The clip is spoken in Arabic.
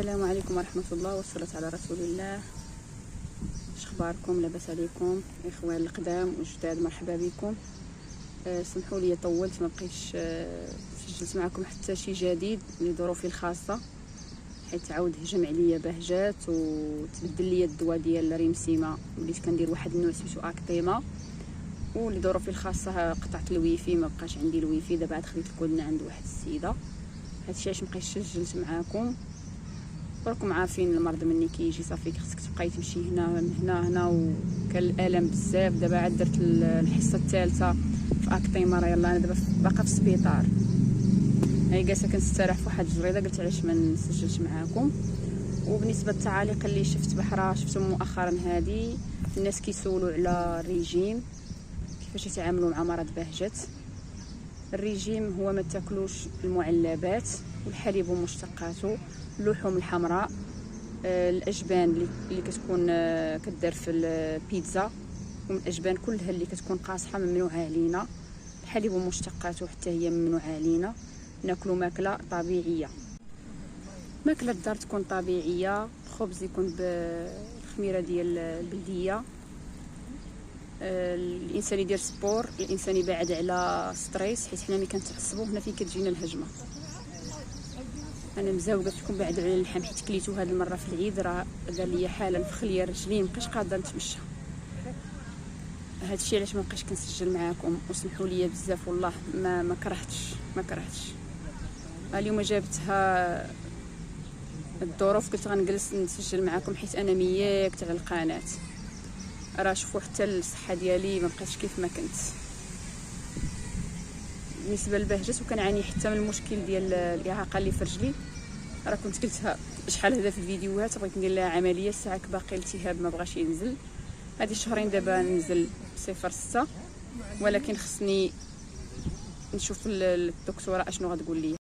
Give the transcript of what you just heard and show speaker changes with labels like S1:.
S1: السلام عليكم ورحمة الله والصلاة على رسول الله. اش اخباركم؟ لاباس عليكم اخوان القدام والجداد؟ مرحبا بكم. سمحوا لي طولت، ما بقيتش سجلت معكم حتى شي جديد لظروفي الخاصه، حيت عاود هجم عليا بهجات وتبدل لي الدواء ديال ريمسيما، وليت كندير واحد النوع سميتو اكتيما، ولظروفي الخاصه قطعت الويفي، ما بقاش عندي الويفي. دابا عاد خديت الكودنا عند واحد السيده، هادشي علاش مبقيتش سجلت معاكم. راكم عارفين المرض مني كيجي صافي خصك تبقاي تمشي هنا وكان الالم بزاف. دابا عاد درت الحصه الثالثه في اكتيما، راه يلاه انا دابا باقا في السبيطار، هاي جالسه كنستراح في واحد الجريده، قلت علاش ما نسجلش معاكم. وبالنسبه للتعاليق اللي شفت بحرا شفتهم مؤخرا، هذه الناس كيسولوا على الريجيم، كيفاش يتعاملوا مع مرض بهجت. الريجيم هو ما تاكلوش المعلبات والحليب ومشتقاته، اللحوم الحمراء، الاجبان اللي كتكون كدار في البيتزا، والاجبان كلها اللي كتكون قاصحه ممنوعه علينا. الحليب ومشتقاته حتى هي ممنوعه علينا. ناكلوا ماكله طبيعيه، ماكله الدار تكون طبيعيه، الخبز يكون بالخميره ديال البلديه، الانسان يدير سبور، الانسان يبعد على ستريس، حيت حنا ملي كنتعصبوا هنا فين كتجينا الهجمه. انا مزوقه فيكم بعد على اللحم، حيت كليتو هاد المره في العيد، راه دار ليا حاله نفخ ليا رجلي، مابقيتش قادره نتمشى. هادشي علاش مابقيتش كنسجل معاكم، وسمحوا لي بزاف والله، ما كرهتش. اليوم جابتها الظروف، قلت غنجلس نسجل معاكم حيت انا مياكت على القناه. راه شوفوا حتى الصحه ديالي ما بقيتش كيف ما كنت. بالنسبه للبهجت وكنعاني حتى من المشكل ديال الاعاقه اللي في رجلي، راه كنت قلتها شحال هذا في الفيديوهات، بغيت ندير لها عمليه، ساعه باقي الالتهاب ما بغاش ينزل. هذه شهرين دابا نزل 0.6، ولكن خصني نشوف الدكتوره اشنو غتقول لي.